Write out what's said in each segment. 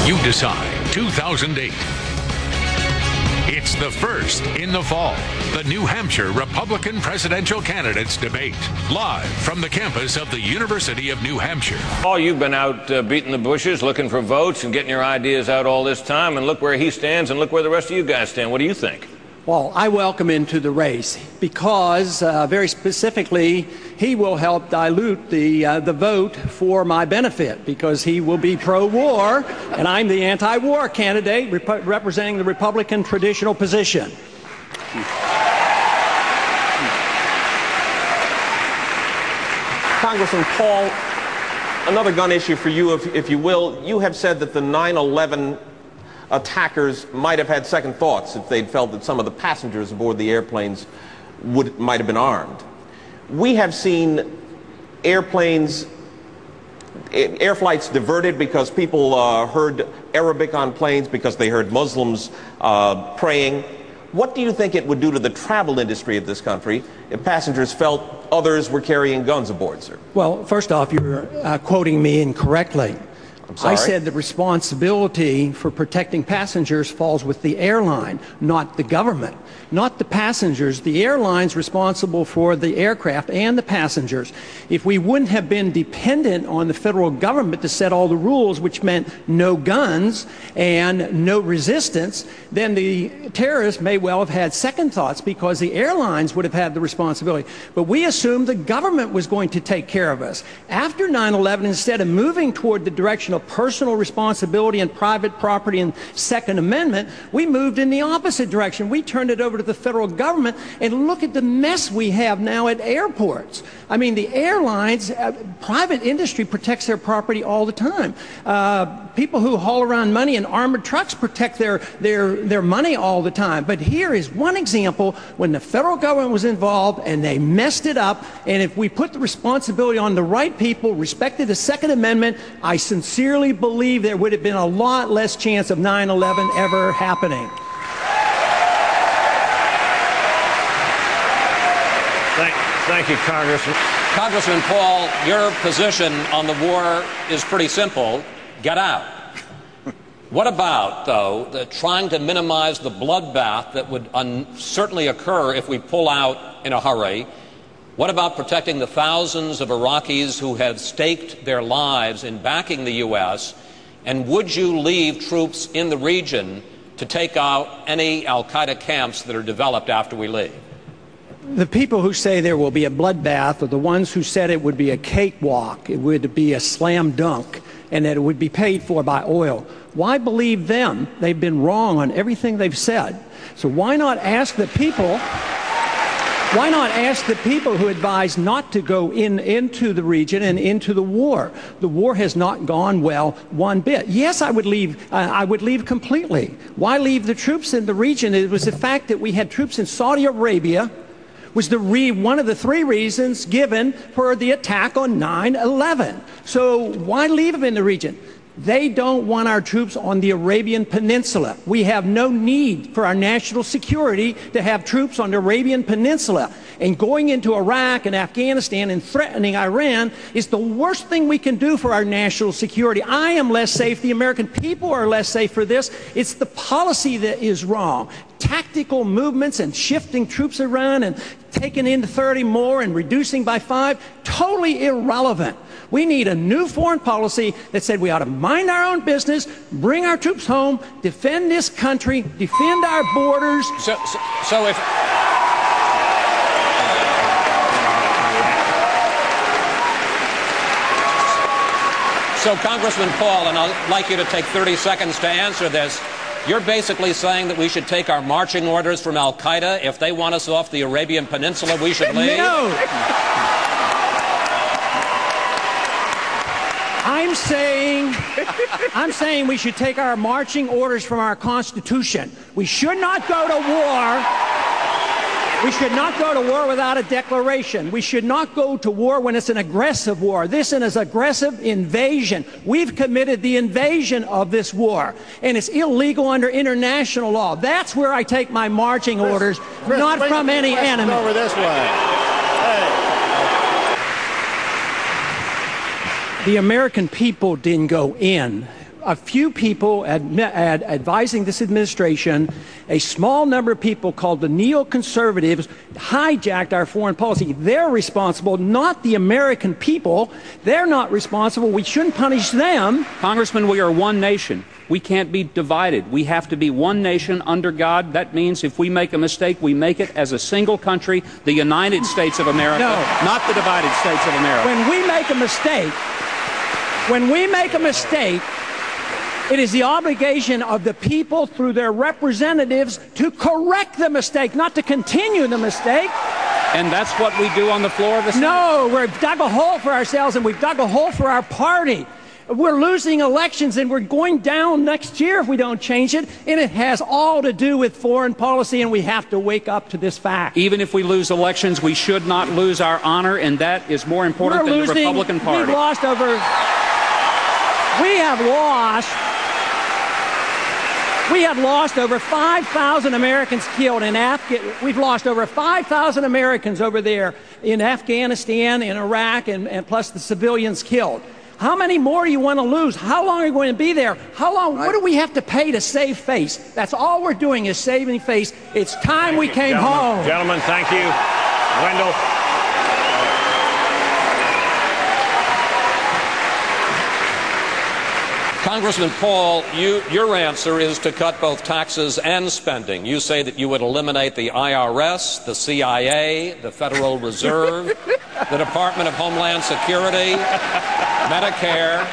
You Decide 2008. It's the first in the fall. The New Hampshire Republican presidential candidates debate. Live from the campus of the University of New Hampshire. Oh, you've been out beating the bushes, looking for votes and getting your ideas out all this time, and look where he stands and look where the rest of you guys stand. What do you think? Well, I welcome him to the race because, very specifically, he will help dilute the vote for my benefit because he will be pro-war, and I'm the anti-war candidate representing the Republican traditional position. Congressman Paul, another gun issue for you, if you will. You have said that the 9/11 attackers might have had second thoughts if they'd felt that some of the passengers aboard the airplanes might have been armed. We have seen air flights diverted because people heard Arabic on planes, because they heard Muslims praying. What do you think it would do to the travel industry of this country if passengers felt others were carrying guns aboard, sir? Well, first off, you're quoting me incorrectly. I said the responsibility for protecting passengers falls with the airline, not the government, not the passengers. The airline's responsible for the aircraft and the passengers. If we wouldn't have been dependent on the federal government to set all the rules, which meant no guns and no resistance, then the terrorists may well have had second thoughts because the airlines would have had the responsibility. But we assumed the government was going to take care of us. After 9/11, instead of moving toward the direction of personal responsibility and private property and Second Amendment, we moved in the opposite direction. We turned it over to the federal government, and look at the mess we have now at airports. I mean, the airlines, private industry protects their property all the time. People who haul around money in armored trucks protect their money all the time. But here is one example when the federal government was involved and they messed it up, and if we put the responsibility on the right people, respected the Second Amendment, I sincerely believe there would have been a lot less chance of 9/11 ever happening. Thank you, Congressman. Congressman Paul, your position on the war is pretty simple. Get out. What about, though, trying to minimize the bloodbath that would certainly occur if we pull out in a hurry? What about protecting the thousands of Iraqis who have staked their lives in backing the U.S.? And would you leave troops in the region to take out any al-Qaeda camps that are developed after we leave? The people who say there will be a bloodbath are the ones who said it would be a cakewalk, it would be a slam dunk, and that it would be paid for by oil. Why believe them? They've been wrong on everything they've said. So why not ask the people... Why not ask the people who advise not to go into the region and into the war? The war has not gone well one bit. Yes, I would leave completely. Why leave the troops in the region? It was the fact that we had troops in Saudi Arabia was one of the three reasons given for the attack on 9/11. So why leave them in the region? They don't want our troops on the Arabian Peninsula. We have no need for our national security to have troops on the Arabian Peninsula. And going into Iraq and Afghanistan and threatening Iran is the worst thing we can do for our national security. I am less safe. The American people are less safe for this. It's the policy that is wrong. Tactical movements and shifting troops around and taking in 30 more and reducing by 5, totally irrelevant. We need a new foreign policy that said we ought to mind our own business, bring our troops home, defend this country, defend our borders. So if... So, Congressman Paul, and I'd like you to take 30 seconds to answer this. You're basically saying that we should take our marching orders from al-Qaeda. If they want us off the Arabian Peninsula, we should leave? No! I'm saying we should take our marching orders from our Constitution. We should not go to war. We should not go to war without a declaration. We should not go to war when it's an aggressive war. This is an aggressive invasion. We've committed the invasion of this war, and it's illegal under international law. That's where I take my marching orders, not from any enemy. Over this way. The American people didn't go in a few people advising this administration, a small number of people called the neoconservatives, hijacked our foreign policy. They're responsible, not the American people. They're not responsible. We shouldn't punish them. Congressman, we are one nation. We can't be divided. We have to be one nation under God. That means if we make a mistake, we make it as a single country, the United States of America, not the divided States of America. When we make a mistake, it is the obligation of the people through their representatives to correct the mistake, not to continue the mistake. And that's what we do on the floor of the Senate? No, we've dug a hole for ourselves and we've dug a hole for our party. We're losing elections and we're going down next year if we don't change it. And it has all to do with foreign policy, and we have to wake up to this fact. Even if we lose elections, we should not lose our honor, and that is more important than the Republican Party. We have lost over 5,000 Americans killed in Afghanistan. We've lost over 5,000 Americans over there in Afghanistan, in Iraq, and plus the civilians killed. How many more do you want to lose? How long are you going to be there? How long? What do we have to pay to save face? That's all we're doing is saving face. It's time we came home. Gentlemen, thank you. Wendell. Congressman Paul, your answer is to cut both taxes and spending. You say that you would eliminate the IRS, the CIA, the Federal Reserve, the Department of Homeland Security, Medicare.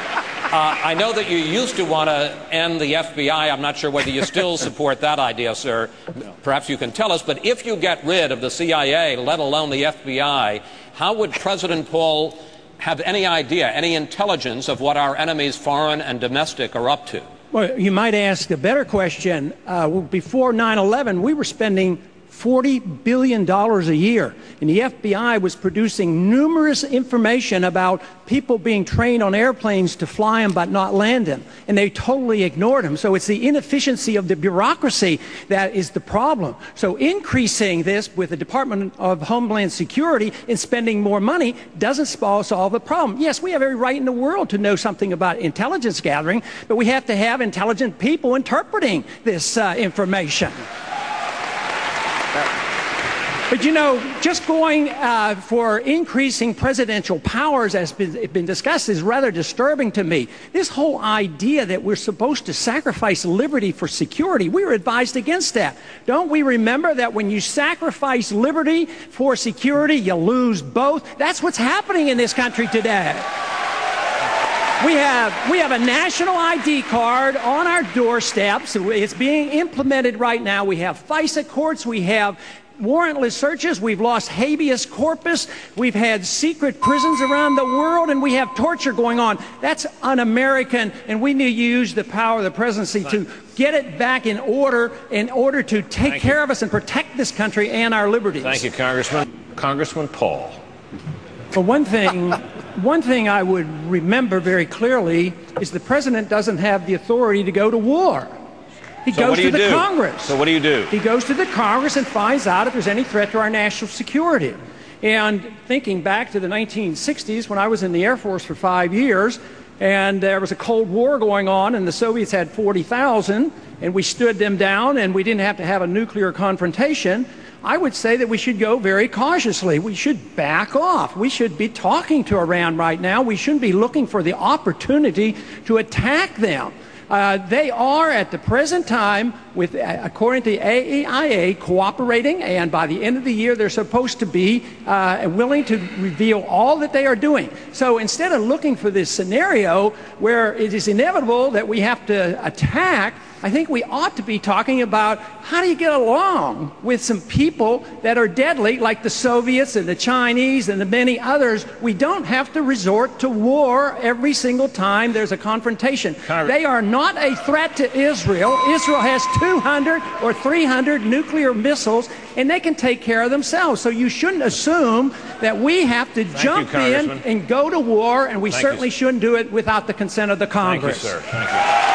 I know that you used to want to end the FBI. I'm not sure whether you still support that idea, sir. Perhaps you can tell us. But if you get rid of the CIA, let alone the FBI, how would President Paul have any idea, any intelligence of what our enemies, foreign and domestic, are up to? Well, you might ask a better question. Before 9/11, we were spending $40 billion a year. And the FBI was producing numerous information about people being trained on airplanes to fly them but not land them. And they totally ignored them. So it's the inefficiency of the bureaucracy that is the problem. So increasing this with the Department of Homeland Security and spending more money doesn't solve the problem. Yes, we have every right in the world to know something about intelligence gathering, but we have to have intelligent people interpreting this information. But you know, just going for increasing presidential powers, as been discussed, is rather disturbing to me. This whole idea that we're supposed to sacrifice liberty for security, we were advised against that. Don't we remember that when you sacrifice liberty for security, you lose both? That's what's happening in this country today. We have a national ID card on our doorsteps. It's being implemented right now. We have FISA courts. We have warrantless searches. We've lost habeas corpus. We've had secret prisons around the world, and we have torture going on. That's un-American, and we need to use the power of the presidency to get it back in order to take care of us and protect this country and our liberties. Thank you, Congressman. Congressman Paul. For one thing I would remember very clearly is the president doesn't have the authority to go to war. He goes to the Congress. So what do you do? He goes to the Congress and finds out if there's any threat to our national security. And thinking back to the 1960s when I was in the Air Force for 5 years, and there was a Cold War going on, and the Soviets had 40,000, and we stood them down, and we didn't have to have a nuclear confrontation, I would say that we should go very cautiously. We should back off. We should be talking to Iran right now. We shouldn't be looking for the opportunity to attack them. They are, at the present time, according to the AEIA, cooperating, and by the end of the year, they're supposed to be willing to reveal all that they are doing. So instead of looking for this scenario where it is inevitable that we have to attack, I think we ought to be talking about how do you get along with some people that are deadly, like the Soviets and the Chinese and the many others. We don't have to resort to war every single time there's a confrontation. They are not a threat to Israel. Israel has 200 or 300 nuclear missiles, and they can take care of themselves. So you shouldn't assume that we have to jump in and go to war, and we certainly shouldn't do it without the consent of the Congress. Thank you, sir. Thank you.